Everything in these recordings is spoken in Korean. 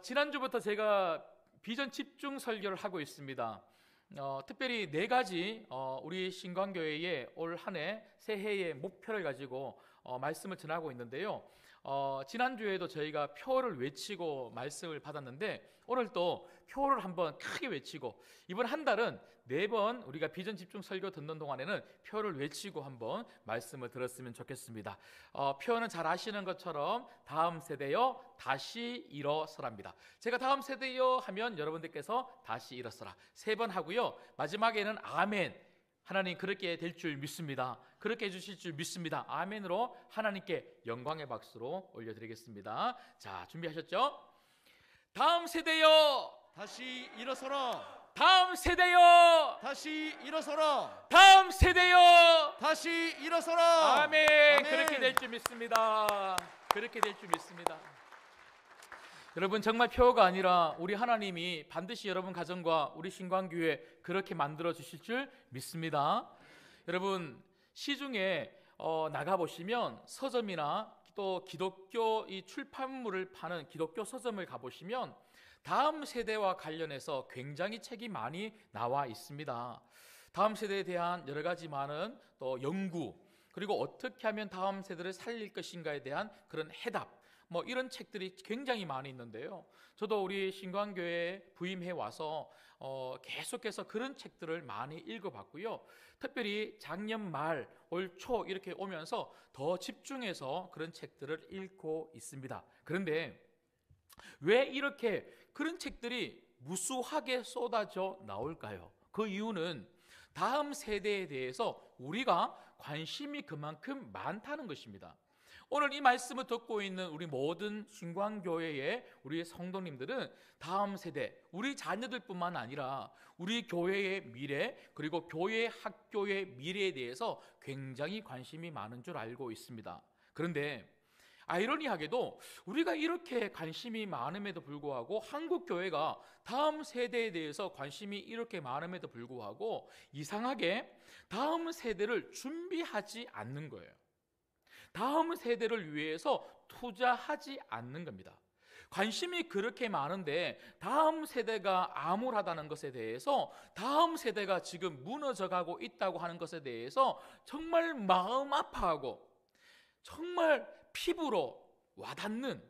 지난주부터 제가 비전 집중 설교를 하고 있습니다. 특별히 네 가지 우리 신광교회의 올 한 해 새해의 목표를 가지고 말씀을 전하고 있는데요. 지난주에도 저희가 표를 외치고 말씀을 받았는데 오늘 또 표를 한번 크게 외치고, 이번 한 달은 4번 우리가 비전 집중 설교 듣는 동안에는 표를 외치고 한번 말씀을 들었으면 좋겠습니다. 표는 잘 아시는 것처럼 다음 세대여 다시 일어서랍니다. 제가 다음 세대여 하면 여러분들께서 다시 일어서라 3번 하고요, 마지막에는 아멘, 하나님 그렇게 될 줄 믿습니다, 그렇게 해주실 줄 믿습니다, 아멘으로 하나님께 영광의 박수로 올려드리겠습니다. 자, 준비하셨죠? 다음 세대여 다시 일어서라. 다음 세대여 다시 일어서라. 다음 세대여 다시 일어서라. 아멘. 아멘. 그렇게 될 줄 믿습니다. 그렇게 될 줄 믿습니다. 여러분, 정말 표가 아니라 우리 하나님이 반드시 여러분 가정과 우리 신광교회 그렇게 만들어 주실 줄 믿습니다. 여러분, 시중에 나가보시면 서점이나 또 기독교 이 출판물을 파는 기독교 서점을 가보시면 다음 세대와 관련해서 굉장히 책이 많이 나와 있습니다. 다음 세대에 대한 여러 가지 많은 또 연구, 그리고 어떻게 하면 다음 세대를 살릴 것인가에 대한 그런 해답, 이런 책들이 굉장히 많이 있는데요. 저도 우리 신광교회에 부임해 와서 계속해서 그런 책들을 많이 읽어봤고요. 특별히 작년 말, 올 초 이렇게 오면서 더 집중해서 그런 책들을 읽고 있습니다. 그런데 왜 이렇게 그런 책들이 무수하게 쏟아져 나올까요? 그 이유는 다음 세대에 대해서 우리가 관심이 그만큼 많다는 것입니다. 오늘 이 말씀을 듣고 있는 우리 모든 신광교회의 우리 성도님들은 다음 세대, 우리 자녀들뿐만 아니라 우리 교회의 미래, 그리고 교회 학교의 미래에 대해서 굉장히 관심이 많은 줄 알고 있습니다. 그런데 아이러니하게도 우리가 이렇게 관심이 많음에도 불구하고 한국 교회가 다음 세대에 대해서 관심이 이렇게 많음에도 불구하고 이상하게 다음 세대를 준비하지 않는 거예요. 다음 세대를 위해서 투자하지 않는 겁니다. 관심이 그렇게 많은데 다음 세대가 암울하다는 것에 대해서, 다음 세대가 지금 무너져가고 있다고 하는 것에 대해서 정말 마음 아파하고 정말 피부로 와닿는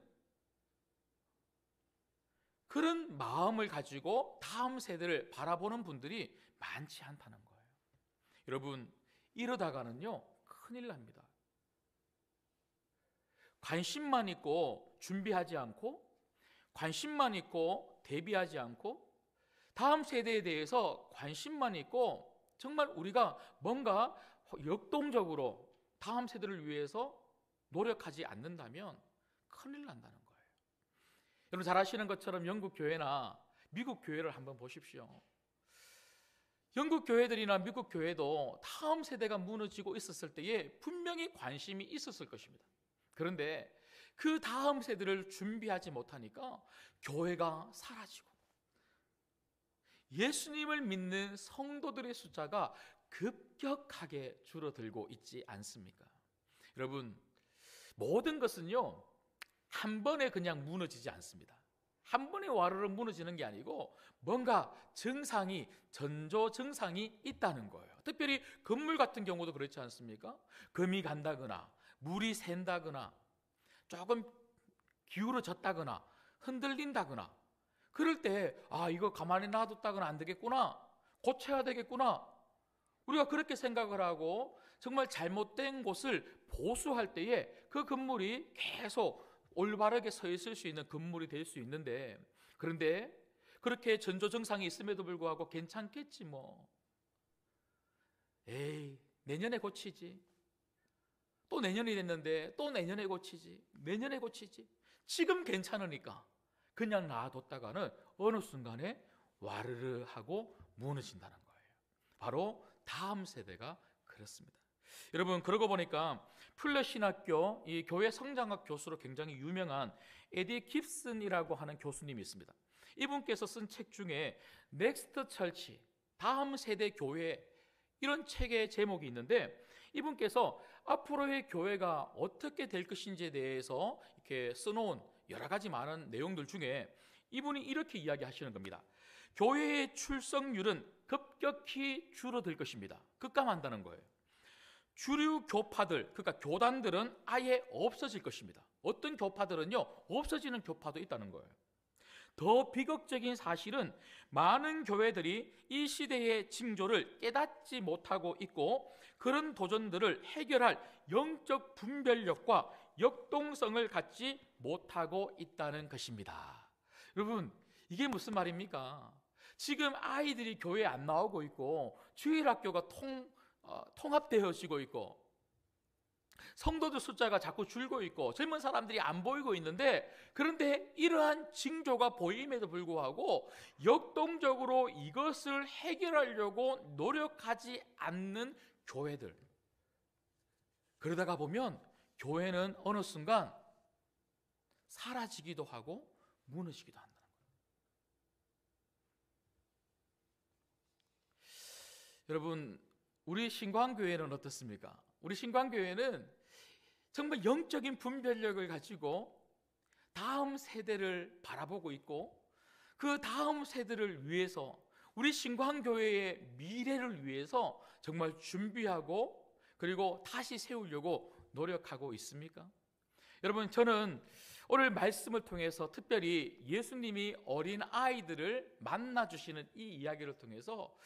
그런 마음을 가지고 다음 세대를 바라보는 분들이 많지 않다는 거예요. 여러분, 이러다가는요 큰일 납니다. 관심만 있고 준비하지 않고, 관심만 있고 대비하지 않고, 다음 세대에 대해서 관심만 있고 정말 우리가 뭔가 역동적으로 다음 세대를 위해서 노력하지 않는다면 큰일 난다는 거예요. 여러분 잘 아시는 것처럼 영국 교회나 미국 교회를 한번 보십시오. 영국 교회들이나 미국 교회도 다음 세대가 무너지고 있었을 때에 분명히 관심이 있었을 것입니다. 그런데 그 다음 세대를 준비하지 못하니까 교회가 사라지고 예수님을 믿는 성도들의 숫자가 급격하게 줄어들고 있지 않습니까? 여러분, 모든 것은요 한 번에 그냥 무너지지 않습니다. 한 번에 와르르 무너지는 게 아니고 뭔가 증상이, 전조 증상이 있다는 거예요. 특별히 건물 같은 경우도 그렇지 않습니까? 금이 간다거나 물이 샌다거나 조금 기울어졌다거나 흔들린다거나, 그럴 때 이거 가만히 놔뒀다거나 안 되겠구나, 고쳐야 되겠구나, 우리가 그렇게 생각을 하고 정말 잘못된 곳을 보수할 때에 그 건물이 계속 올바르게 서 있을 수 있는 건물이 될 수 있는데, 그런데 그렇게 전조 증상이 있음에도 불구하고 괜찮겠지 에이 내년에 고치지, 또 내년이 됐는데 또 내년에 고치지, 내년에 고치지, 지금 괜찮으니까 그냥 놔뒀다가는 어느 순간에 와르르 하고 무너진다는 거예요. 바로 다음 세대가 그렇습니다. 여러분, 그러고 보니까 풀러 신학교 이 교회 성장학 교수로 굉장히 유명한 에디 깁슨이라고 하는 교수님이 있습니다. 이분께서 쓴 책 중에 넥스트 철치, 다음 세대 교회, 이런 책의 제목이 있는데, 이분께서 앞으로의 교회가 어떻게 될 것인지에 대해서 이렇게 써놓은 여러 가지 많은 내용들 중에 이분이 이렇게 이야기하시는 겁니다. 교회의 출석률은 급격히 줄어들 것입니다. 급감한다는 거예요. 주류 교파들, 그러니까 교단들은 아예 없어질 것입니다. 어떤 교파들은요, 없어지는 교파도 있다는 거예요. 더 비극적인 사실은 많은 교회들이 이 시대의 징조를 깨닫지 못하고 있고 그런 도전들을 해결할 영적 분별력과 역동성을 갖지 못하고 있다는 것입니다. 여러분, 이게 무슨 말입니까? 지금 아이들이 교회에 안 나오고 있고 주일학교가 통합되어지고 있고 성도들 숫자가 자꾸 줄고 있고 젊은 사람들이 안 보이고 있는데, 그런데 이러한 징조가 보임에도 불구하고 역동적으로 이것을 해결하려고 노력하지 않는 교회들, 그러다가 보면 교회는 어느 순간 사라지기도 하고 무너지기도 한다는 거예요. 여러분, 우리 신광교회는 어떻습니까? 우리 신광교회는 정말 영적인 분별력을 가지고 다음 세대를 바라보고 있고 그 다음 세대를 위해서 우리 신광교회의 미래를 위해서 정말 준비하고 그리고 다시 세우려고 노력하고 있습니까? 여러분, 저는 오늘 말씀을 통해서 특별히 예수님이 어린 아이들을 만나주시는 이 이야기를 통해서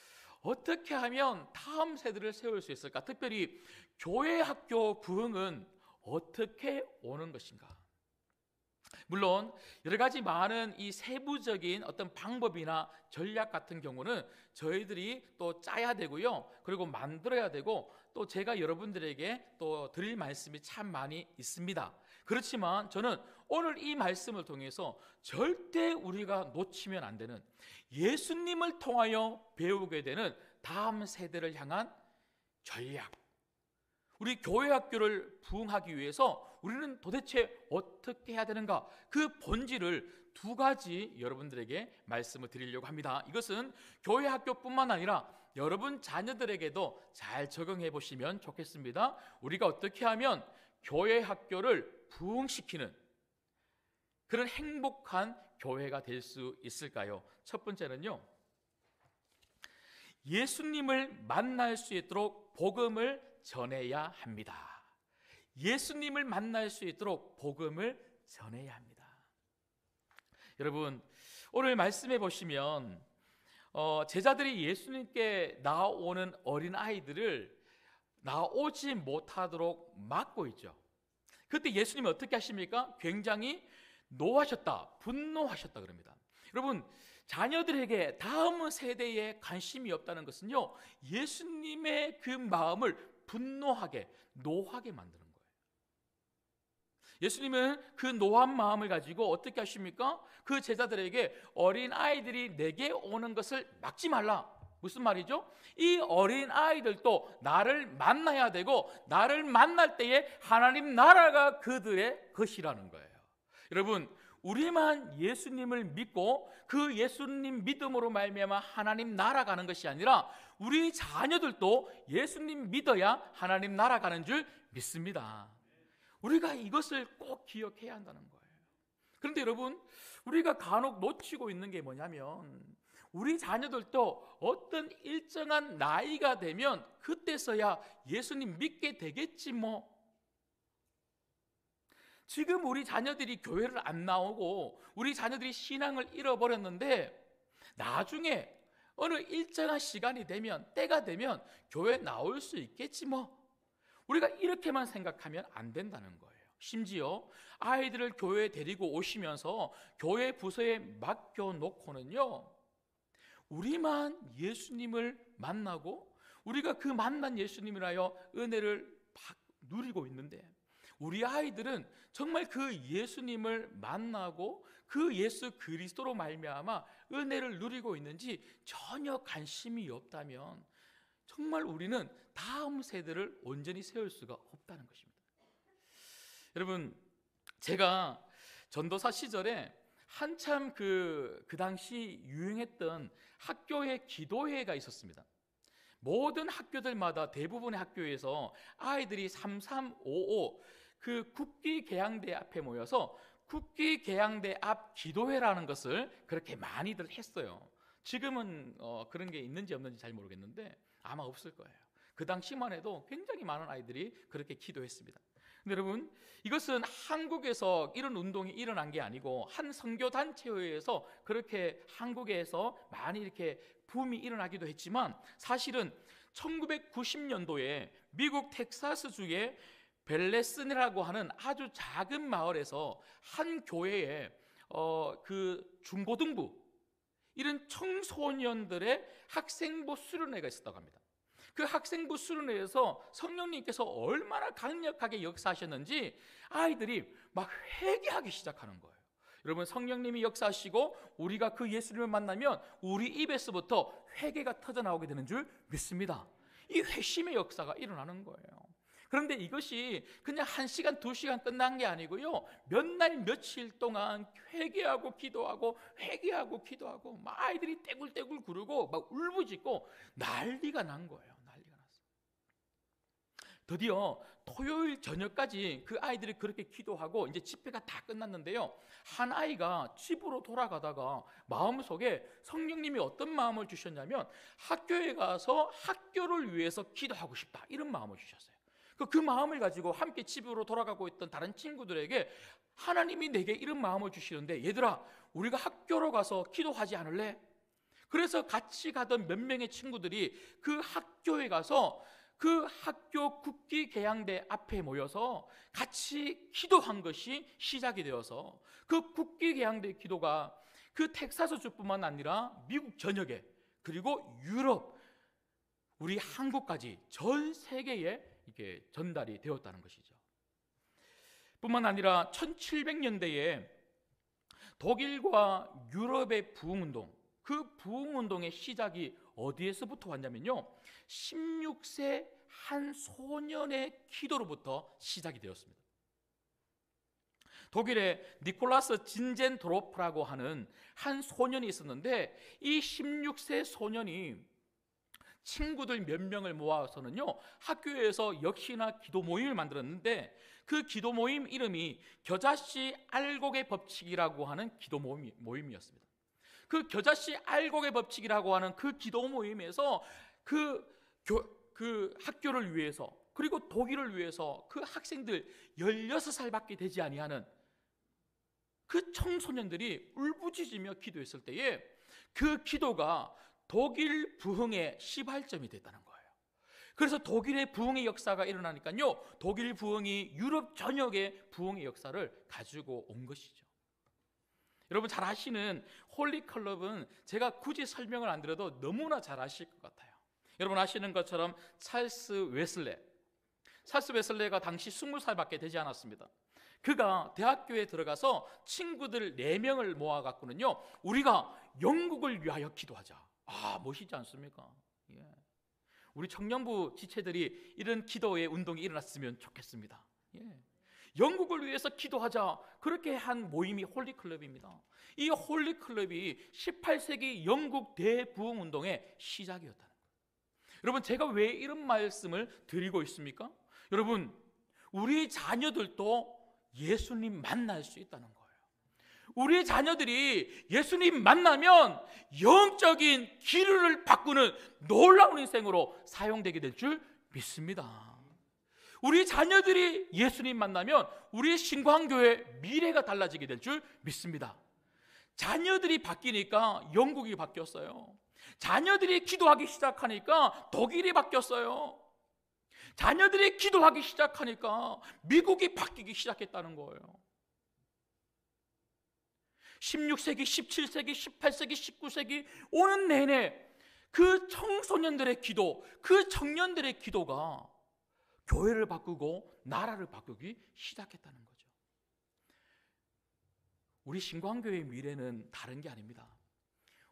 어떻게 하면 다음 세대를 세울 수 있을까? 특별히 교회 학교 부흥은 어떻게 오는 것인가? 물론 여러 가지 많은 이 세부적인 어떤 방법이나 전략 같은 경우는 저희들이 또 짜야 되고요, 그리고 만들어야 되고, 또 제가 여러분들에게 또 드릴 말씀이 참 많이 있습니다. 그렇지만 저는 오늘 이 말씀을 통해서 절대 우리가 놓치면 안 되는, 예수님을 통하여 배우게 되는 다음 세대를 향한 전략, 우리 교회 학교를 부흥하기 위해서 우리는 도대체 어떻게 해야 되는가, 그 본질을 두 가지 여러분들에게 말씀을 드리려고 합니다. 이것은 교회 학교뿐만 아니라 여러분 자녀들에게도 잘 적용해 보시면 좋겠습니다. 우리가 어떻게 하면 교회 학교를 부흥시키는 그런 행복한 교회가 될 수 있을까요? 첫 번째는요, 예수님을 만날 수 있도록 복음을 전해야 합니다. 예수님을 만날 수 있도록 복음을 전해야 합니다. 여러분, 오늘 말씀해 보시면 제자들이 예수님께 나오는 어린아이들을 나오지 못하도록 막고 있죠. 그때 예수님이 어떻게 하십니까? 굉장히 노하셨다, 분노하셨다 그럽니다. 여러분, 자녀들에게 다음 세대에 관심이 없다는 것은요, 예수님의 그 마음을 분노하게, 노하게 만드는 거예요. 예수님은 그 노한 마음을 가지고 어떻게 하십니까? 그 제자들에게 어린 아이들이 내게 오는 것을 막지 말라. 무슨 말이죠? 이 어린 아이들도 나를 만나야 되고 나를 만날 때에 하나님 나라가 그들의 것이라는 거예요. 여러분, 우리만 예수님을 믿고 그 예수님 믿음으로 말미암아 하나님 나라 가는 것이 아니라 우리 자녀들도 예수님 믿어야 하나님 나라 가는 줄 믿습니다. 우리가 이것을 꼭 기억해야 한다는 거예요. 그런데 여러분, 우리가 간혹 놓치고 있는 게 뭐냐면, 우리 자녀들도 어떤 일정한 나이가 되면 그때서야 예수님 믿게 되겠지 뭐. 지금 우리 자녀들이 교회를 안 나오고 우리 자녀들이 신앙을 잃어버렸는데 나중에 어느 일정한 시간이 되면, 때가 되면 교회 나올 수 있겠지 뭐. 우리가 이렇게만 생각하면 안 된다는 거예요. 심지어 아이들을 교회에 데리고 오시면서 교회 부서에 맡겨놓고는요, 우리만 예수님을 만나고 우리가 그 만난 예수님이라여 은혜를 누리고 있는데, 우리 아이들은 정말 그 예수님을 만나고 그 예수 그리스도로 말미암아 은혜를 누리고 있는지 전혀 관심이 없다면 정말 우리는 다음 세대를 온전히 세울 수가 없다는 것입니다. 여러분, 제가 전도사 시절에 한참 그 당시 유행했던 학교의 기도회가 있었습니다. 모든 학교들마다 대부분의 학교에서 아이들이 3355 그 국기계양대 앞에 모여서 국기 개양대 앞 기도회라는 것을 그렇게 많이들 했어요. 지금은 그런 게 있는지 없는지 잘 모르겠는데 아마 없을 거예요. 그 당시만 해도 굉장히 많은 아이들이 그렇게 기도했습니다. 근데 여러분, 이것은 한국에서 이런 운동이 일어난 게 아니고 한 선교단체에서 그렇게 한국에서 많이 이렇게 붐이 일어나기도 했지만, 사실은 1990년도에 미국 텍사스주의 벨레슨이라고 하는 아주 작은 마을에서 한 교회에 그 중고등부 이런 청소년들의 학생부 수련회가 있었다고 합니다. 그 학생부 수련회에서 성령님께서 얼마나 강력하게 역사하셨는지 아이들이 막 회개하기 시작하는 거예요. 여러분, 성령님이 역사하시고 우리가 그 예수님을 만나면 우리 입에서부터 회개가 터져나오게 되는 줄 믿습니다. 이 회심의 역사가 일어나는 거예요. 그런데 이것이 그냥 1시간, 2시간 끝난 게 아니고요, 몇 날, 며칠 동안 회개하고 기도하고 회개하고 기도하고 막 아이들이 떼굴떼굴 구르고 막 울부짖고 난리가 난 거예요. 난리가 났어요. 드디어 토요일 저녁까지 그 아이들이 그렇게 기도하고 이제 집회가 다 끝났는데요, 한 아이가 집으로 돌아가다가 마음속에 성령님이 어떤 마음을 주셨냐면 학교에 가서 학교를 위해서 기도하고 싶다, 이런 마음을 주셨어요. 그 마음을 가지고 함께 집으로 돌아가고 있던 다른 친구들에게 하나님이 내게 이런 마음을 주시는데, 얘들아, 우리가 학교로 가서 기도하지 않을래? 그래서 같이 가던 몇 명의 친구들이 그 학교에 가서 그 학교 국기 개양대 앞에 모여서 같이 기도한 것이 시작이 되어서 그 국기 개양대 기도가 그 텍사스주뿐만 아니라 미국 전역에, 그리고 유럽, 우리 한국까지 전 세계에 이게 전달이 되었다는 것이죠. 뿐만 아니라 1700년대에 독일과 유럽의 부흥운동, 그 부흥운동의 시작이 어디에서부터 왔냐면요, 16세 한 소년의 기도로부터 시작이 되었습니다. 독일의 니콜라스 진젠도로프라고 하는 한 소년이 있었는데, 이 16세 소년이 친구들 몇 명을 모아서는요, 학교에서 역시나 기도 모임을 만들었는데, 그 기도 모임 이름이 겨자씨 알곡의 법칙이라고 하는 기도 모임이었습니다. 그 겨자씨 알곡의 법칙이라고 하는 그 기도 모임에서 그 학교를 위해서, 그리고 독일을 위해서 그 학생들 16살밖에 되지 아니하는 그 청소년들이 울부짖으며 기도했을 때에 그 기도가 독일 부흥의 시발점이 됐다는 거예요. 그래서 독일의 부흥의 역사가 일어나니까요, 독일 부흥이 유럽 전역의 부흥의 역사를 가지고 온 것이죠. 여러분 잘 아시는 홀리클럽은 제가 굳이 설명을 안 드려도 너무나 잘 아실 것 같아요. 여러분 아시는 것처럼 찰스 웨슬레가 당시 20살밖에 되지 않았습니다. 그가 대학교에 들어가서 친구들 4명을 모아갖고는요, 우리가 영국을 위하여 기도하자. 멋있지 않습니까? 예. 우리 청년부 지체들이 이런 기도의 운동이 일어났으면 좋겠습니다. 예. 영국을 위해서 기도하자, 그렇게 한 모임이 홀리클럽입니다. 이 홀리클럽이 18세기 영국 대부흥운동의 시작이었다는 거예요. 여러분, 제가 왜 이런 말씀을 드리고 있습니까? 여러분, 우리 자녀들도 예수님 만날 수 있다는 거예요. 우리 자녀들이 예수님 만나면 영적인 기류를 바꾸는 놀라운 인생으로 사용되게 될 줄 믿습니다. 우리 자녀들이 예수님 만나면 우리 신광교회 미래가 달라지게 될 줄 믿습니다. 자녀들이 바뀌니까 영국이 바뀌었어요. 자녀들이 기도하기 시작하니까 독일이 바뀌었어요. 자녀들이 기도하기 시작하니까 미국이 바뀌기 시작했다는 거예요. 16세기, 17세기, 18세기, 19세기 오는 내내 그 청소년들의 기도, 그 청년들의 기도가 교회를 바꾸고 나라를 바꾸기 시작했다는 거죠. 우리 신광교회의 미래는 다른 게 아닙니다.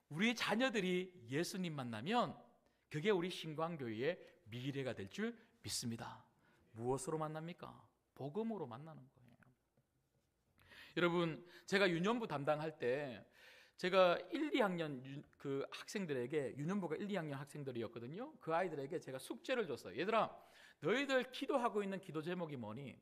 우리 자녀들이 예수님 만나면 그게 우리 신광교회의 미래가 될 줄 믿습니다. 무엇으로 만납니까? 복음으로 만나는 거예요. 여러분, 제가 유년부 담당할 때 제가 1, 2학년 그 학생들에게, 유년부가 1, 2학년 학생들이었거든요. 그 아이들에게 제가 숙제를 줬어요. 얘들아, 너희들 기도하고 있는 기도 제목이 뭐니?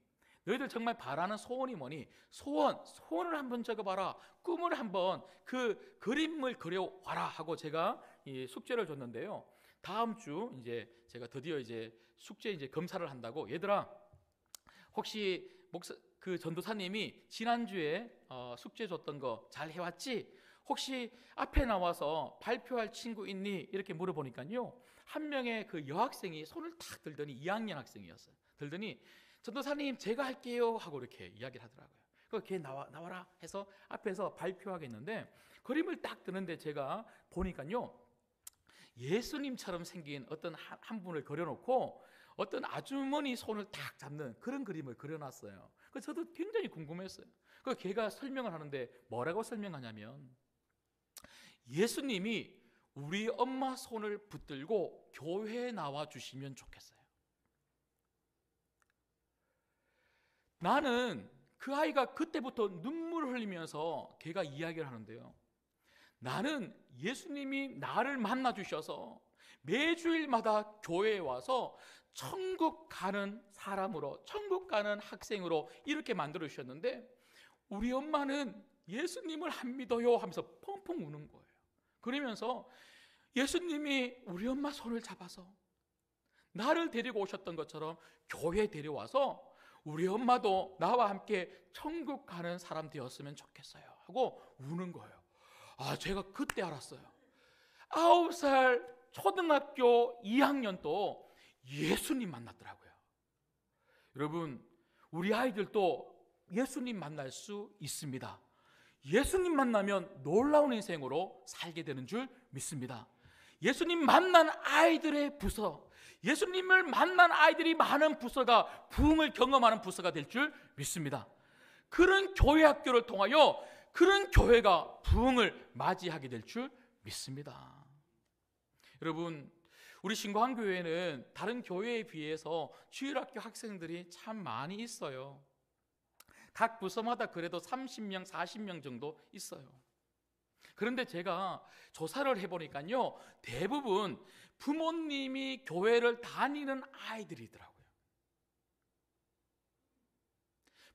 너희들 정말 바라는 소원이 뭐니? 소원을 한번 적어봐라. 꿈을 한번 그 그림을 그려와라 하고 제가 이 숙제를 줬는데요. 다음 주 이제 제가 드디어 이제 숙제 이제 검사를 한다고, 얘들아 혹시 그 전도사님이 지난주에 숙제 줬던 거 잘 해왔지? 혹시 앞에 나와서 발표할 친구 있니? 이렇게 물어보니까요, 한 명의 그 여학생이 손을 탁 들더니 2학년 학생이었어요. 들더니 전도사님 제가 할게요 하고 이렇게 이야기를 하더라고요. 그래서 걔 나와라 해서 앞에서 발표하겠는데, 그림을 딱 드는데 제가 보니까요, 예수님처럼 생긴 어떤 한 분을 그려놓고 어떤 아주머니 손을 딱 잡는 그런 그림을 그려놨어요. 그래서 저도 굉장히 궁금했어요. 그래서 걔가 설명을 하는데 뭐라고 설명하냐면, 예수님이 우리 엄마 손을 붙들고 교회에 나와 주시면 좋겠어요. 나는 그 아이가 그때부터 눈물을 흘리면서 걔가 이야기를 하는데요, 나는 예수님이 나를 만나 주셔서 매주일마다 교회에 와서 천국 가는 사람으로, 천국 가는 학생으로 이렇게 만들어 주셨는데, 우리 엄마는 예수님을 안 믿어요 하면서 펑펑 우는 거예요. 그러면서 예수님이 우리 엄마 손을 잡아서 나를 데리고 오셨던 것처럼 교회에 데려와서 우리 엄마도 나와 함께 천국 가는 사람 되었으면 좋겠어요 하고 우는 거예요. 제가 그때 알았어요. 9살 초등학교 2학년도 예수님 만났더라고요. 여러분, 우리 아이들도 예수님 만날 수 있습니다. 예수님 만나면 놀라운 인생으로 살게 되는 줄 믿습니다. 예수님 만난 아이들의 부서, 예수님을 만난 아이들이 많은 부서가 부흥을 경험하는 부서가 될 줄 믿습니다. 그런 교회 학교를 통하여 그런 교회가 부흥을 맞이하게 될 줄 믿습니다. 여러분, 우리 신광교회는 다른 교회에 비해서 주일학교 학생들이 참 많이 있어요. 각 부서마다 그래도 30명, 40명 정도 있어요. 그런데 제가 조사를 해보니까요, 대부분 부모님이 교회를 다니는 아이들이더라고요.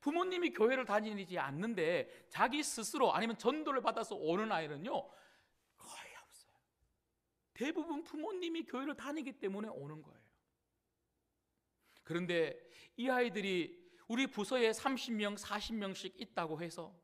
부모님이 교회를 다니지 않는데 자기 스스로 아니면 전도를 받아서 오는 아이는요, 거의 없어요. 대부분 부모님이 교회를 다니기 때문에 오는 거예요. 그런데 이 아이들이 우리 부서에 30명, 40명씩 있다고 해서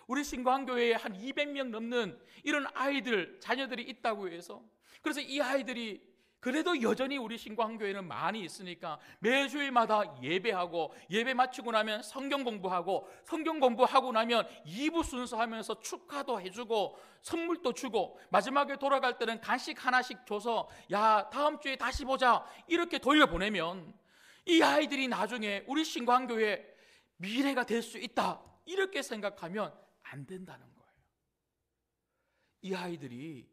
우리 신광교회에 한 200명 넘는 이런 아이들, 자녀들이 있다고 해서, 그래서 이 아이들이 그래도 여전히 우리 신광교회는 많이 있으니까 매주일마다 예배하고, 예배 마치고 나면 성경 공부하고, 성경 공부하고 나면 2부 순서 하면서 축하도 해주고 선물도 주고, 마지막에 돌아갈 때는 간식 하나씩 줘서 야 다음 주에 다시 보자 이렇게 돌려보내면 이 아이들이 나중에 우리 신광교회 미래가 될 수 있다 이렇게 생각하면 안 된다는 거예요. 이 아이들이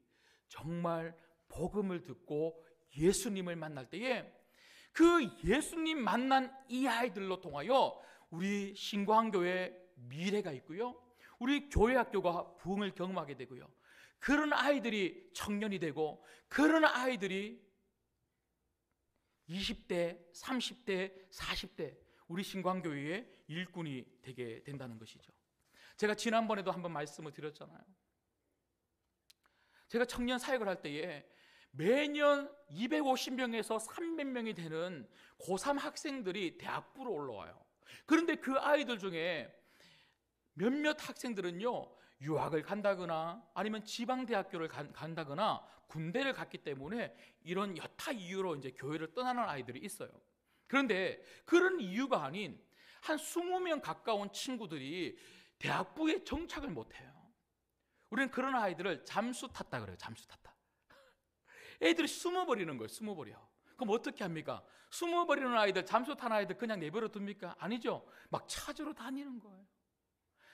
정말 복음을 듣고 예수님을 만날 때에 그 예수님 만난 이 아이들로 통하여 우리 신광교회 미래가 있고요, 우리 교회학교가 부흥을 경험하게 되고요, 그런 아이들이 청년이 되고, 그런 아이들이 20대, 30대, 40대 우리 신광교회의 일꾼이 되게 된다는 것이죠. 제가 지난번에도 한번 말씀을 드렸잖아요. 제가 청년 사역을 할 때에 매년 250명에서 300명이 되는 고3 학생들이 대학부로 올라와요. 그런데 그 아이들 중에 몇몇 학생들은요, 유학을 간다거나 아니면 지방대학교를 간다거나 군대를 갔기 때문에 이런 여타 이유로 이제 교회를 떠나는 아이들이 있어요. 그런데 그런 이유가 아닌 한 20명 가까운 친구들이 대학부에 정착을 못해요. 우리는 그런 아이들을 잠수 탔다 그래요. 잠수 탔다. 애들이 숨어버리는 거예요. 숨어버려. 그럼 어떻게 합니까? 숨어버리는 아이들, 잠수 탄 아이들 그냥 내버려 둡니까? 아니죠. 막 찾으러 다니는 거예요.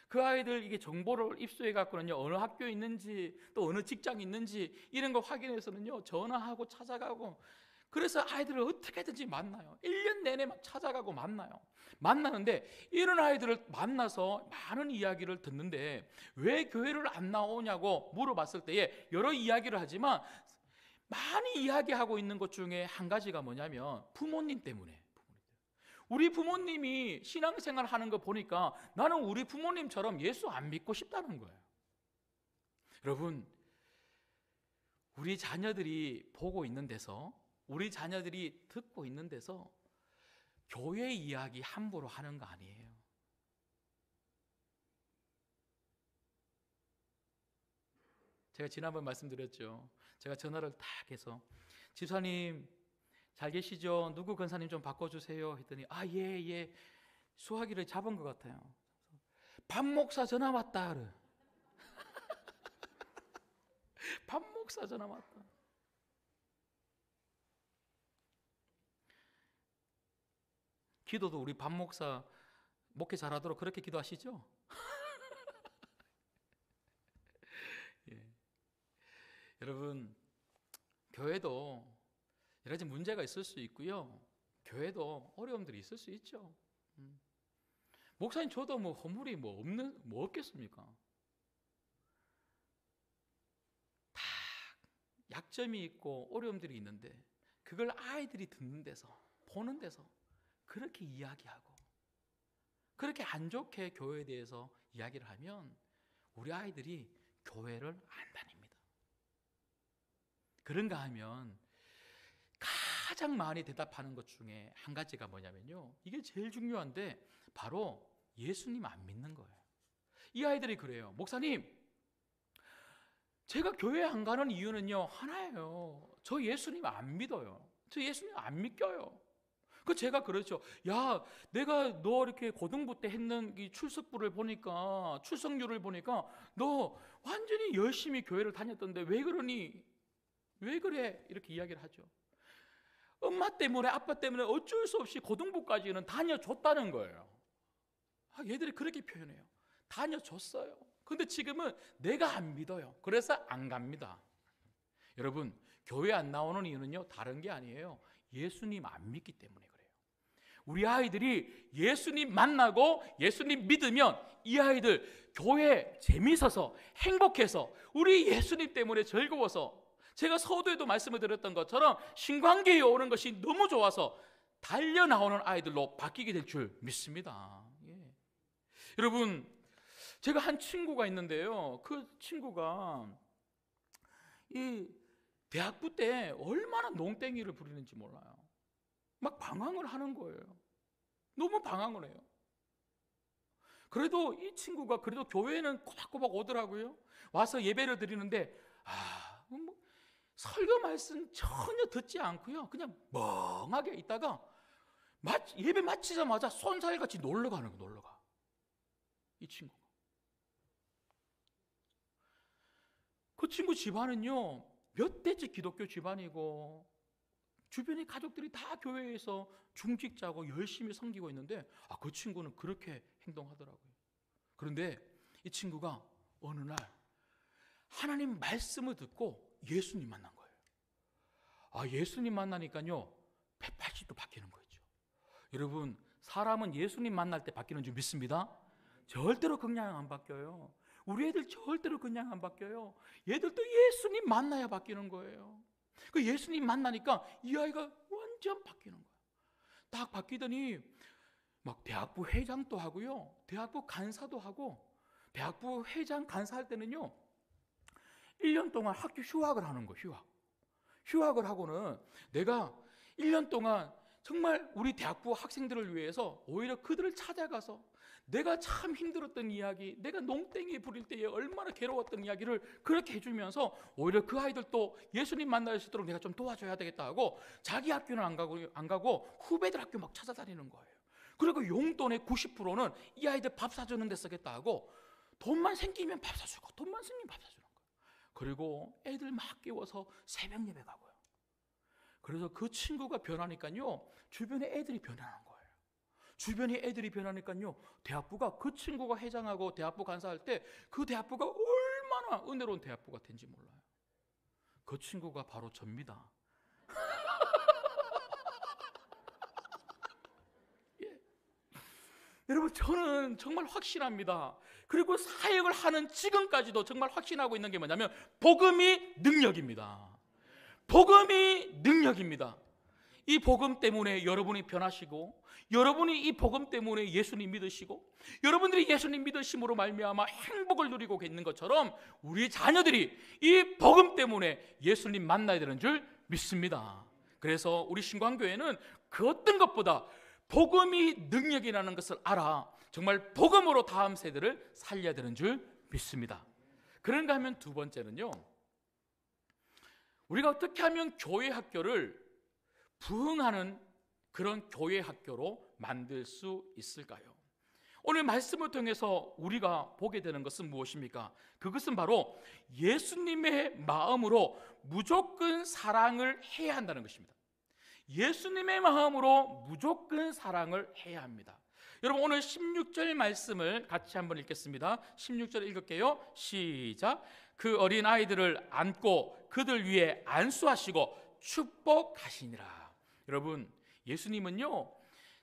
그 아이들 이게 정보를 입수해 갖고는요, 어느 학교에 있는지 또 어느 직장에 있는지 이런 거 확인해서는요, 전화하고 찾아가고, 그래서 아이들을 어떻게든지 만나요. 1년 내내 막 찾아가고 만나요. 만나는데 이런 아이들을 만나서 많은 이야기를 듣는데 왜 교회를 안 나오냐고 물어봤을 때에 여러 이야기를 하지만 많이 이야기하고 있는 것 중에 한 가지가 뭐냐면 부모님 때문에. 우리 부모님이 신앙생활 하는 거 보니까 나는 우리 부모님처럼 예수 안 믿고 싶다는 거예요. 여러분, 우리 자녀들이 보고 있는 데서, 우리 자녀들이 듣고 있는 데서 교회 이야기 함부로 하는 거 아니에요. 제가 지난번 말씀드렸죠. 제가 전화를 딱 해서 집사님 잘 계시죠? 누구 권사님 좀 바꿔주세요 했더니 예 수화기를 잡은 것 같아요. 박 목사 전화 왔다. 박 목사 전화 왔다. 기도도 우리 박 목사 목회 잘하도록 그렇게 기도하시죠? 예. 여러분, 교회도 여러 가지 문제가 있을 수 있고요. 교회도 어려움들이 있을 수 있죠. 목사님 저도 뭐 허물이 뭐 없겠습니까? 다 약점이 있고 어려움들이 있는데 그걸 아이들이 듣는 데서, 보는 데서 그렇게 이야기하고 그렇게 안 좋게 교회에 대해서 이야기를 하면 우리 아이들이 교회를 안 다닙니다. 그런가 하면 가장 많이 대답하는 것 중에 한 가지가 뭐냐면요, 이게 제일 중요한데 바로 예수님 안 믿는 거예요. 이 아이들이 그래요. 목사님, 제가 교회 안 가는 이유는요 하나예요. 저 예수님 안 믿어요. 저 예수님 안 믿겨요. 제가 그렇죠. 야, 내가 너 이렇게 고등부 때 했는 이 출석부를 보니까, 출석률을 보니까 너 완전히 열심히 교회를 다녔던데 왜 그러니? 왜 그래? 이렇게 이야기를 하죠. 엄마 때문에, 아빠 때문에 어쩔 수 없이 고등부까지는 다녀줬다는 거예요. 얘들이 그렇게 표현해요. 다녀줬어요. 근데 지금은 내가 안 믿어요. 그래서 안 갑니다. 여러분, 교회 안 나오는 이유는요 다른 게 아니에요. 예수님 안 믿기 때문에 그래요. 우리 아이들이 예수님 만나고 예수님 믿으면 이 아이들 교회 재미있어서 행복해서 우리 예수님 때문에 즐거워서, 제가 서두에도 말씀을 드렸던 것처럼 신관계에 오는 것이 너무 좋아서 달려 나오는 아이들로 바뀌게 될 줄 믿습니다. 예. 여러분, 제가 한 친구가 있는데요, 그 친구가 이 대학부 때 얼마나 농땡이를 부리는지 몰라요. 막 방황을 하는 거예요. 너무 방황을 해요. 그래도 이 친구가 그래도 교회는 꼬박꼬박 오더라고요. 와서 예배를 드리는데 뭐 설교 말씀 전혀 듣지 않고요, 그냥 멍하게 있다가 예배 마치자마자 손살같이 놀러 가는 거예요. 놀러 가. 이 친구가. 그 친구 집안은요 몇 대째 기독교 집안이고 주변의 가족들이 다 교회에서 중직자고 열심히 섬기고 있는데 그 친구는 그렇게 행동하더라고요. 그런데 이 친구가 어느 날 하나님 말씀을 듣고 예수님 만난 거예요. 예수님 만나니까요 180도 바뀌는 거죠. 여러분, 사람은 예수님 만날 때 바뀌는 줄 믿습니다. 절대로 그냥 안 바뀌어요. 우리 애들 절대로 그냥 안 바뀌어요. 얘들도 예수님 만나야 바뀌는 거예요. 그 예수님 만나니까 이 아이가 완전 바뀌는 거예요. 딱 바뀌더니 막 대학부 회장도 하고요, 대학부 간사도 하고, 대학부 회장 간사할 때는요 1년 동안 학교 휴학을 하는 거예요. 휴학을 하고는 내가 1년 동안 정말 우리 대학부 학생들을 위해서 오히려 그들을 찾아가서 내가 참 힘들었던 이야기, 내가 농땡이 부릴 때에 얼마나 괴로웠던 이야기를 그렇게 해주면서 오히려 그 아이들도 예수님 만날 수 있도록 내가 좀 도와줘야 되겠다 하고 자기 학교는 안 가고 후배들 학교 막 찾아다니는 거예요. 그리고 용돈의 90%는 이 아이들 밥 사주는 데 쓰겠다 하고, 돈만 생기면 밥 사주고 돈만 생기면 밥 사주는 거예요. 그리고 애들 막 깨워서 새벽 예배 가고요. 그래서 그 친구가 변하니까요 주변에 애들이 변하는 거예요. 주변에 애들이 변하니까요 대학부가, 그 친구가 회장하고 대학부 간사할 때 그 대학부가 얼마나 은혜로운 대학부가 된지 몰라요. 그 친구가 바로 접니다. 예. 여러분, 저는 정말 확신합니다. 그리고 사역을 하는 지금까지도 정말 확신하고 있는 게 뭐냐면 복음이 능력입니다. 복음이 능력입니다. 이 복음 때문에 여러분이 변하시고, 여러분이 이 복음 때문에 예수님 믿으시고, 여러분들이 예수님 믿으심으로 말미암아 행복을 누리고 있는 것처럼 우리 자녀들이 이 복음 때문에 예수님 만나야 되는 줄 믿습니다. 그래서 우리 신광교회는 그 어떤 것보다 복음이 능력이라는 것을 알아 정말 복음으로 다음 세대를 살려야 되는 줄 믿습니다. 그런가 하면 두 번째는요, 우리가 어떻게 하면 교회 학교를 부흥하는 그런 교회 학교로 만들 수 있을까요? 오늘 말씀을 통해서 우리가 보게 되는 것은 무엇입니까? 그것은 바로 예수님의 마음으로 무조건 사랑을 해야 한다는 것입니다. 예수님의 마음으로 무조건 사랑을 해야 합니다. 여러분, 오늘 16절 말씀을 같이 한번 읽겠습니다. 16절 읽을게요. 시작. 그 어린 아이들을 안고 그들 위에 안수하시고 축복하시니라. 여러분, 예수님은요,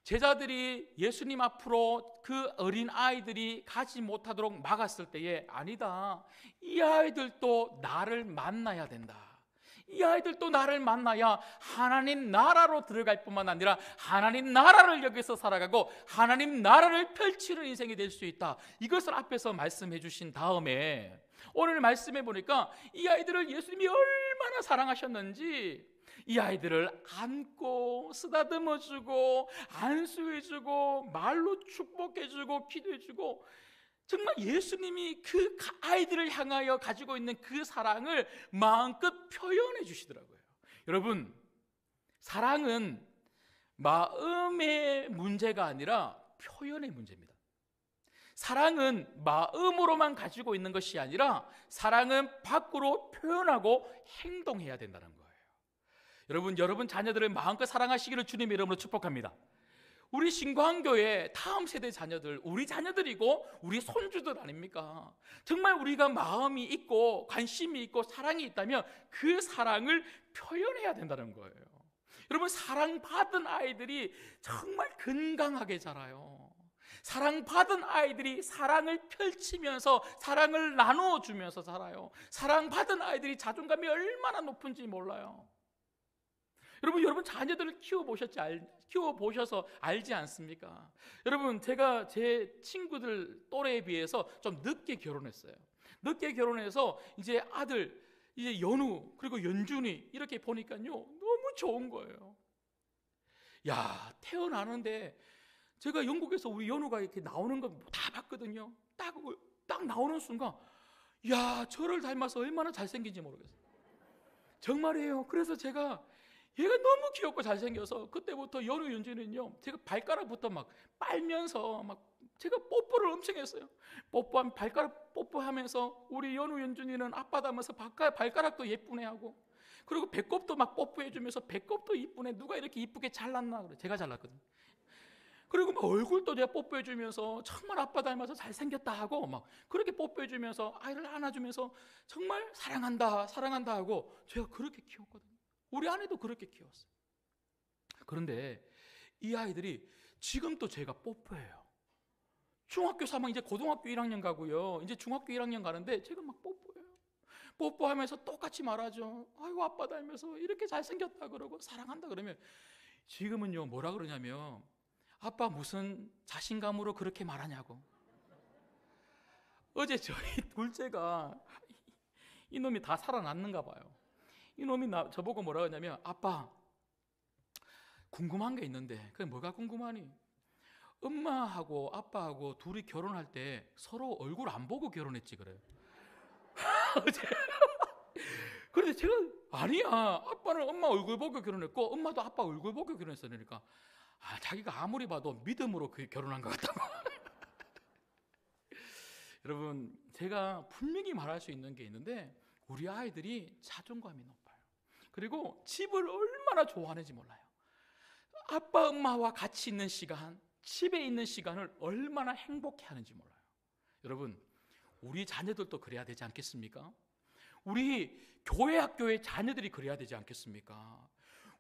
제자들이 예수님 앞으로 그 어린 아이들이 가지 못하도록 막았을 때에, 아니다, 이 아이들도 나를 만나야 된다, 이 아이들도 나를 만나야 하나님 나라로 들어갈 뿐만 아니라 하나님 나라를 여기서 살아가고 하나님 나라를 펼치는 인생이 될 수 있다, 이것을 앞에서 말씀해 주신 다음에 오늘 말씀해 보니까 이 아이들을 예수님이 얼마나 사랑하셨는지 이 아이들을 안고 쓰다듬어주고 안수해주고 말로 축복해주고 기도해주고, 정말 예수님이 그 아이들을 향하여 가지고 있는 그 사랑을 마음껏 표현해 주시더라고요. 여러분, 사랑은 마음의 문제가 아니라 표현의 문제입니다. 사랑은 마음으로만 가지고 있는 것이 아니라 사랑은 밖으로 표현하고 행동해야 된다는 거예요. 여러분 자녀들을 마음껏 사랑하시기를 주님의 이름으로 축복합니다. 우리 신광교회 다음 세대 자녀들, 우리 자녀들이고 우리 손주들 아닙니까? 정말 우리가 마음이 있고 관심이 있고 사랑이 있다면 그 사랑을 표현해야 된다는 거예요. 여러분, 사랑받은 아이들이 정말 건강하게 자라요. 사랑받은 아이들이 사랑을 펼치면서 사랑을 나누어주면서 자라요. 사랑받은 아이들이 자존감이 얼마나 높은지 몰라요. 여러분 자녀들을 키워보셔서 알지 않습니까? 여러분, 제가 제 친구들 또래에 비해서 좀 늦게 결혼했어요. 늦게 결혼해서 이제 아들, 이제 연우 그리고 연준이 이렇게 보니까요, 너무 좋은 거예요. 야, 태어나는데 제가 영국에서 우리 연우가 이렇게 나오는 거 다 봤거든요. 딱 나오는 순간, 야, 저를 닮아서 얼마나 잘생긴지 모르겠어요. 정말이에요. 그래서 제가 얘가 너무 귀엽고 잘생겨서 그때부터 연우 연준이는요, 제가 발가락부터 막 빨면서 막 제가 뽀뽀를 엄청 했어요. 뽀뽀하면 발가락 뽀뽀하면서 우리 연우 연준이는 아빠 닮아서 발가락도 예쁘네 하고, 그리고 배꼽도 막 뽀뽀해주면서 배꼽도 이쁘네, 누가 이렇게 이쁘게 잘났나 그래. 제가 잘났거든요. 그리고 막 얼굴도 제가 뽀뽀해주면서 정말 아빠 닮아서 잘생겼다 하고 막 그렇게 뽀뽀해주면서 아이를 안아주면서 정말 사랑한다 하고 제가 그렇게 키웠거든요. 우리 아내도 그렇게 키웠어요. 그런데 이 아이들이 지금 또 제가 뽀뽀해요. 중학교 3학년, 이제 고등학교 1학년 가고요, 이제 중학교 1학년 가는데 제가 막 뽀뽀해요. 뽀뽀하면서 똑같이 말하죠. 아이고, 아빠 닮아서 이렇게 잘생겼다 그러고 사랑한다 그러면, 지금은요 뭐라 그러냐면, 아빠 무슨 자신감으로 그렇게 말하냐고. 어제 저희 둘째가, 이놈이 다 살아났는가 봐요. 이놈이 저보고 뭐라고 했냐면, 아빠 궁금한 게 있는데. 그게 뭐가 궁금하니? 엄마하고 아빠하고 둘이 결혼할 때 서로 얼굴 안 보고 결혼했지 그래요. 그런데 제가, 아니야, 아빠는 엄마 얼굴 보고 결혼했고 엄마도 아빠 얼굴 보고 결혼했어. 그러니까 자기가 아무리 봐도 믿음으로 결혼한 것 같다고. 여러분, 제가 분명히 말할 수 있는 게 있는데, 우리 아이들이 자존감이 높아요. 그리고 집을 얼마나 좋아하는지 몰라요. 아빠 엄마와 같이 있는 시간, 집에 있는 시간을 얼마나 행복해 하는지 몰라요. 여러분, 우리 자녀들도 그래야 되지 않겠습니까? 우리 교회 학교의 자녀들이 그래야 되지 않겠습니까?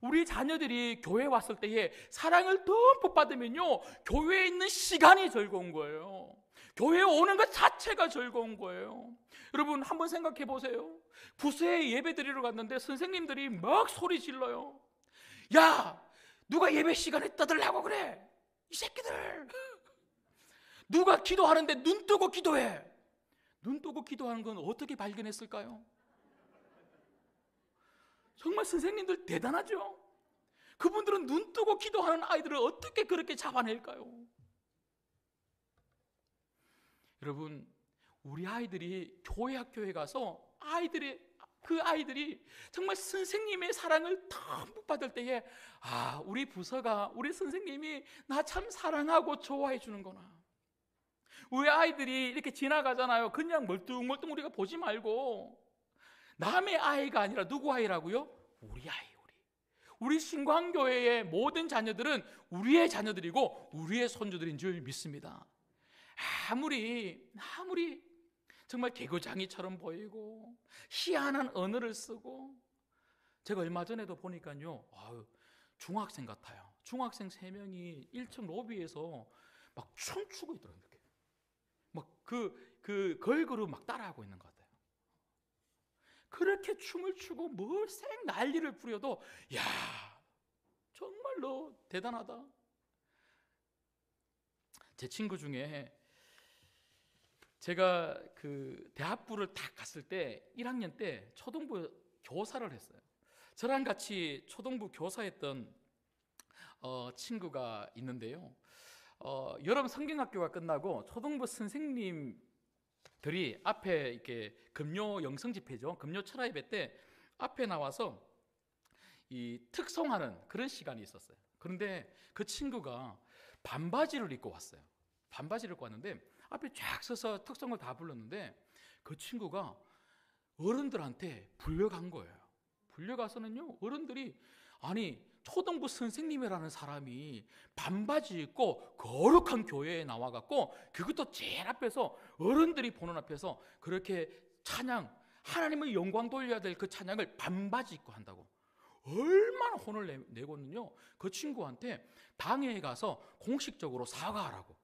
우리 자녀들이 교회 왔을 때에 사랑을 듬뿍 받으면요, 교회에 있는 시간이 즐거운 거예요. 교회에 오는 것 자체가 즐거운 거예요. 여러분, 한번 생각해 보세요. 부서에 예배 드리러 갔는데 선생님들이 막 소리 질러요. 야, 누가 예배 시간에 떠들라고 그래? 이 새끼들. 누가 기도하는데 눈 뜨고 기도해? 눈 뜨고 기도하는 건 어떻게 발견했을까요? 정말 선생님들 대단하죠? 그분들은 눈 뜨고 기도하는 아이들을 어떻게 그렇게 잡아낼까요? 여러분, 우리 아이들이 교회 학교에 가서 그 아이들이 정말 선생님의 사랑을 듬뿍 받을 때에 우리 부서가, 우리 선생님이 나 참 사랑하고 좋아해 주는구나. 우리 아이들이 이렇게 지나가잖아요. 그냥 멀뚱멀뚱 우리가 보지 말고 남의 아이가 아니라 누구 아이라고요? 우리 아이. 우리 신광교회의 모든 자녀들은 우리의 자녀들이고 우리의 손주들인 줄 믿습니다. 아무리 정말 개구장이처럼 보이고 희한한 언어를 쓰고, 제가 얼마 전에도 보니까요, 중학생 같아요. 중학생 3명이 1층 로비에서 막 춤추고 있더라고요. 막 그 걸그룹 막 따라하고 있는 것 같아요. 그렇게 춤을 추고 뭘 생 난리를 부려도 야, 정말로 대단하다. 제 친구 중에 제가 그 대학부를 딱 갔을 때 1학년 때 초등부 교사를 했어요. 저랑 같이 초등부 교사했던 친구가 있는데요. 여름 성경학교가 끝나고 초등부 선생님들이 앞에 이렇게 금요 영성 집회죠. 금요 철야 예배 때 앞에 나와서 이 특송하는 그런 시간이 있었어요. 그런데 그 친구가 반바지를 입고 왔어요. 반바지를 입고 왔는데 앞에 쫙 서서 특송을 다 불렀는데 그 친구가 어른들한테 불려간 거예요. 불려가서는요, 어른들이 아니 초등부 선생님이라는 사람이 반바지 입고 거룩한 교회에 나와갖고 그것도 제일 앞에서 어른들이 보는 앞에서 그렇게 찬양, 하나님의 영광 돌려야 될 그 찬양을 반바지 입고 한다고 얼마나 혼을 내고는요, 그 친구한테 당회에 가서 공식적으로 사과하라고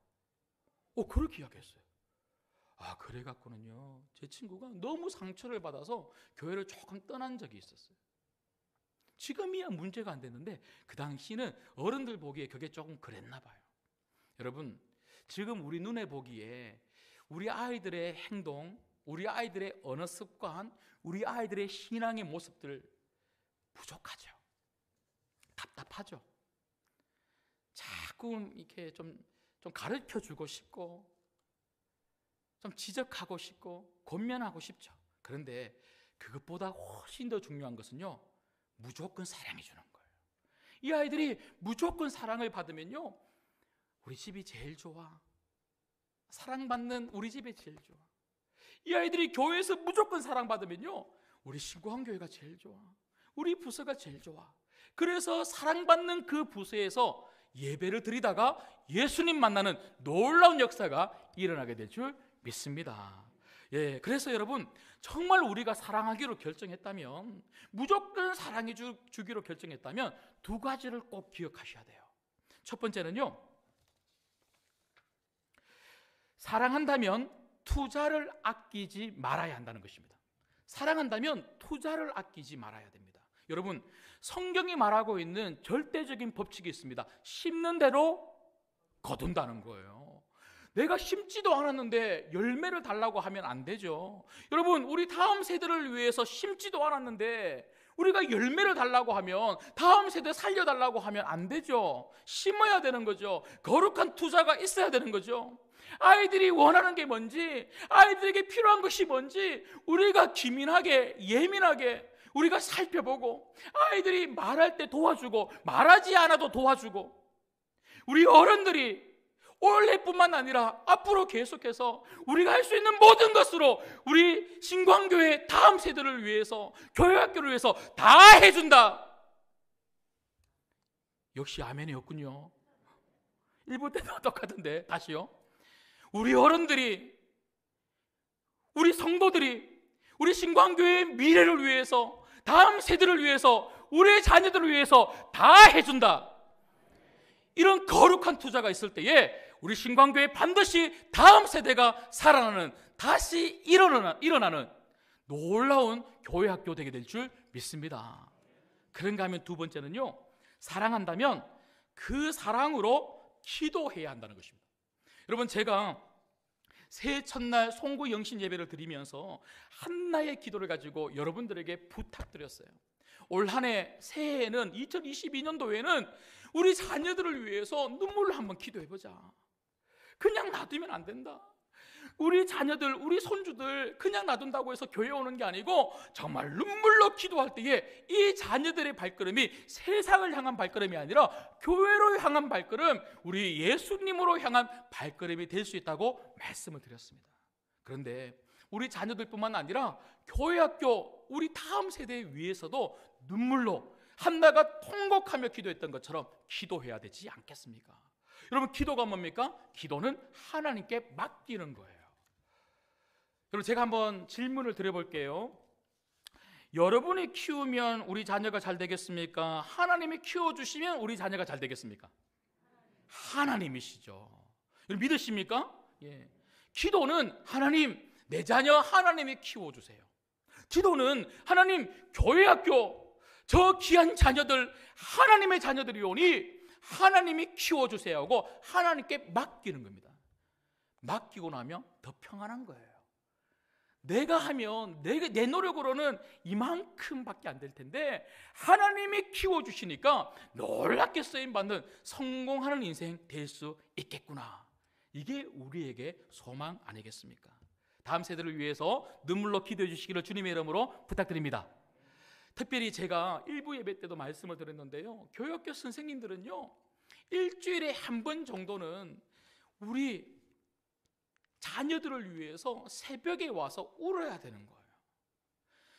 그렇게 이야기했어요. 그래갖고는요, 제 친구가 너무 상처를 받아서 교회를 조금 떠난 적이 있었어요. 지금이야 문제가 안 됐는데 그 당시는 어른들 보기에 그게 조금 그랬나 봐요. 여러분, 지금 우리 눈에 보기에 우리 아이들의 행동, 우리 아이들의 언어 습관, 우리 아이들의 신앙의 모습들 부족하죠. 답답하죠. 자꾸 이렇게 좀 가르쳐주고 싶고 좀 지적하고 싶고 권면하고 싶죠. 그런데 그것보다 훨씬 더 중요한 것은요, 무조건 사랑해 주는 거예요. 이 아이들이 무조건 사랑을 받으면요, 우리 집이 제일 좋아. 사랑받는 우리 집이 제일 좋아. 이 아이들이 교회에서 무조건 사랑받으면요, 우리 신구한교회가 제일 좋아. 우리 부서가 제일 좋아. 그래서 사랑받는 그 부서에서 예배를 드리다가 예수님 만나는 놀라운 역사가 일어나게 될 줄 믿습니다. 그래서 여러분, 정말 우리가 사랑하기로 결정했다면, 무조건 사랑해 주기로 결정했다면 두 가지를 꼭 기억하셔야 돼요. 첫 번째는요, 사랑한다면 투자를 아끼지 말아야 한다는 것입니다. 사랑한다면 투자를 아끼지 말아야 됩니다. 여러분, 성경이 말하고 있는 절대적인 법칙이 있습니다. 심는 대로 거둔다는 거예요. 내가 심지도 않았는데 열매를 달라고 하면 안 되죠. 여러분, 우리 다음 세대를 위해서 심지도 않았는데 우리가 열매를 달라고 하면, 다음 세대 살려달라고 하면 안 되죠. 심어야 되는 거죠. 거룩한 투자가 있어야 되는 거죠. 아이들이 원하는 게 뭔지, 아이들에게 필요한 것이 뭔지 우리가 기민하게, 예민하게 우리가 살펴보고, 아이들이 말할 때 도와주고 말하지 않아도 도와주고, 우리 어른들이 올해뿐만 아니라 앞으로 계속해서 우리가 할 수 있는 모든 것으로 우리 신광교회 다음 세대를 위해서, 교회학교를 위해서 다 해준다. 역시 아멘이 없군요. 1부 때도 똑같은데 다시요. 우리 어른들이, 우리 성도들이 우리 신광교회의 미래를 위해서, 다음 세대를 위해서, 우리의 자녀들을 위해서 다 해준다. 이런 거룩한 투자가 있을 때에 우리 신광교회 반드시 다음 세대가 살아나는, 다시 일어나는 놀라운 교회학교 되게 될 줄 믿습니다. 그런가 하면 두 번째는요, 사랑한다면 그 사랑으로 기도해야 한다는 것입니다. 여러분, 제가 새해 첫날 송구 영신 예배를 드리면서 한나의 기도를 가지고 여러분들에게 부탁드렸어요. 올 한 해 새해에는 2022년도에는 우리 자녀들을 위해서 눈물로 한번 기도해보자. 그냥 놔두면 안 된다. 우리 자녀들, 우리 손주들 그냥 놔둔다고 해서 교회 오는 게 아니고 정말 눈물로 기도할 때에 이 자녀들의 발걸음이 세상을 향한 발걸음이 아니라 교회로 향한 발걸음, 우리 예수님으로 향한 발걸음이 될 수 있다고 말씀을 드렸습니다. 그런데 우리 자녀들뿐만 아니라 교회 학교, 우리 다음 세대에 위해서도 눈물로 한나가 통곡하며 기도했던 것처럼 기도해야 되지 않겠습니까? 여러분, 기도가 뭡니까? 기도는 하나님께 맡기는 거예요. 여러분, 제가 한번 질문을 드려볼게요. 여러분이 키우면 우리 자녀가 잘 되겠습니까? 하나님이 키워주시면 우리 자녀가 잘 되겠습니까? 하나님이시죠. 여러분, 믿으십니까? 예. 기도는 하나님, 내 자녀 하나님이 키워주세요. 기도는 하나님, 교회 학교, 저 귀한 자녀들 하나님의 자녀들이오니 하나님이 키워주세요 하고 하나님께 맡기는 겁니다. 맡기고 나면 더 평안한 거예요. 내가 하면 내 노력으로는 이만큼밖에 안 될 텐데 하나님이 키워주시니까 놀랍게 쓰임받는 성공하는 인생 될 수 있겠구나. 이게 우리에게 소망 아니겠습니까? 다음 세대를 위해서 눈물로 기도해 주시기를 주님의 이름으로 부탁드립니다. 특별히 제가 일부 예배 때도 말씀을 드렸는데요, 교육학교 선생님들은요 일주일에 한 번 정도는 우리 자녀들을 위해서 새벽에 와서 울어야 되는 거예요.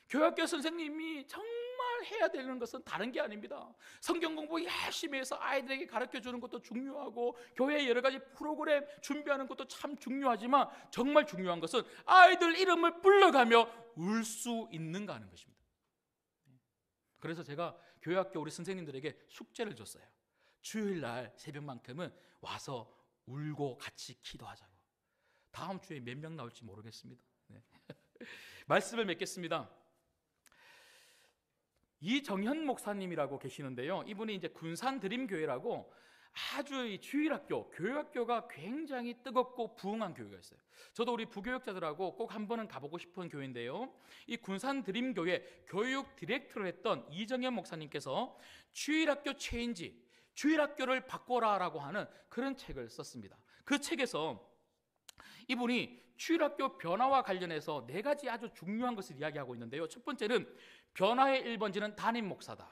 교육학교 선생님이 정말 해야 되는 것은 다른 게 아닙니다. 성경 공부 열심히 해서 아이들에게 가르쳐 주는 것도 중요하고 교회 여러 가지 프로그램 준비하는 것도 참 중요하지만 정말 중요한 것은 아이들 이름을 불러가며 울 수 있는가 하는 것입니다. 그래서 제가 교육학교 우리 선생님들에게 숙제를 줬어요. 주일날 새벽만큼은 와서 울고 같이 기도하자고. 다음 주에 몇 명 나올지 모르겠습니다. 네. 말씀을 맺겠습니다. 이정현 목사님이라고 계시는데요, 이분이 이제 군산드림교회라고 아주 이 주일학교, 교육학교가 굉장히 뜨겁고 부흥한 교회가 있어요. 저도 우리 부교육자들하고 꼭 한 번은 가보고 싶은 교회인데요, 이 군산드림교회 교육 디렉터를 했던 이정현 목사님께서 주일학교 체인지, 주일학교를 바꿔라라고 하는 그런 책을 썼습니다. 그 책에서 이분이 주일학교 변화와 관련해서 네 가지 아주 중요한 것을 이야기하고 있는데요, 첫 번째는 변화의 1번지는 담임 목사다.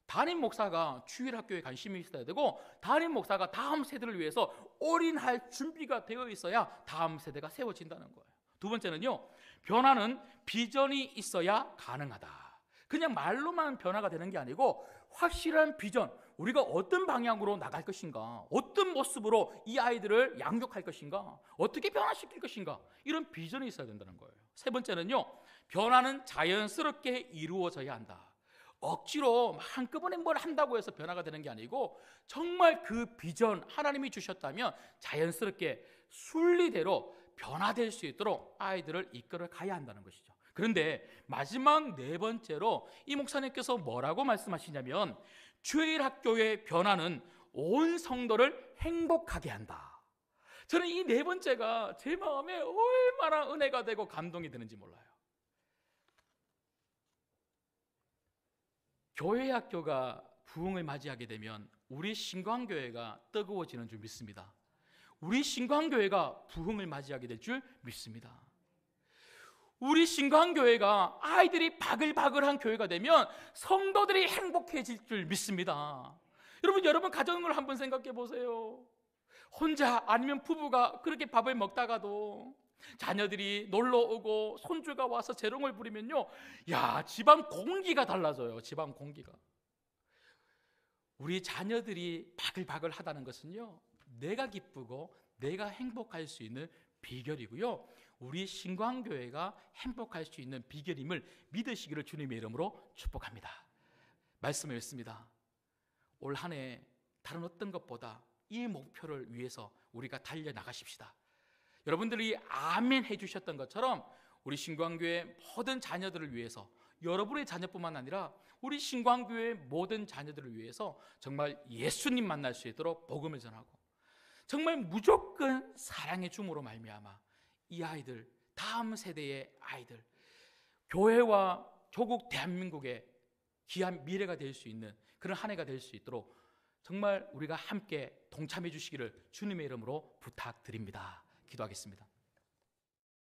담임 목사가 주일학교에 관심이 있어야 되고 담임 목사가 다음 세대를 위해서 올인할 준비가 되어 있어야 다음 세대가 세워진다는 거예요. 두 번째는요, 변화는 비전이 있어야 가능하다. 그냥 말로만 변화가 되는 게 아니고 확실한 비전, 우리가 어떤 방향으로 나갈 것인가, 어떤 모습으로 이 아이들을 양육할 것인가, 어떻게 변화시킬 것인가, 이런 비전이 있어야 된다는 거예요. 세 번째는요, 변화는 자연스럽게 이루어져야 한다. 억지로 한꺼번에 뭘 한다고 해서 변화가 되는 게 아니고 정말 그 비전 하나님이 주셨다면 자연스럽게 순리대로 변화될 수 있도록 아이들을 이끌어 가야 한다는 것이죠. 그런데 마지막 네 번째로 이 목사님께서 뭐라고 말씀하시냐면 주일학교의 변화는 온 성도를 행복하게 한다. 저는 이 네 번째가 제 마음에 얼마나 은혜가 되고 감동이 되는지 몰라요. 교회 학교가 부흥을 맞이하게 되면 우리 신광교회가 뜨거워지는 줄 믿습니다. 우리 신광교회가 부흥을 맞이하게 될 줄 믿습니다. 우리 신광교회가 아이들이 바글바글한 교회가 되면 성도들이 행복해질 줄 믿습니다. 여러분 가정을 한번 생각해 보세요. 혼자 아니면 부부가 그렇게 밥을 먹다가도 자녀들이 놀러 오고 손주가 와서 재롱을 부리면요, 야, 집안 공기가 달라져요. 집안 공기가. 우리 자녀들이 바글바글 하다는 것은요, 내가 기쁘고 내가 행복할 수 있는 비결이고요, 우리 신광교회가 행복할 수 있는 비결임을 믿으시기를 주님의 이름으로 축복합니다. 말씀을 읽습니다. 올 한 해 다른 어떤 것보다 이 목표를 위해서 우리가 달려나가십시다. 여러분들이 아멘 해주셨던 것처럼 우리 신광교회 모든 자녀들을 위해서 여러분의 자녀뿐만 아니라 우리 신광교회의 모든 자녀들을 위해서 정말 예수님 만날 수 있도록 복음을 전하고 정말 무조건 사랑의 줌으로 말미암아 이 아이들, 다음 세대의 아이들, 교회와 조국 대한민국의 귀한 미래가 될 수 있는 그런 한 해가 될 수 있도록 정말 우리가 함께 동참해 주시기를 주님의 이름으로 부탁드립니다. 기도하겠습니다.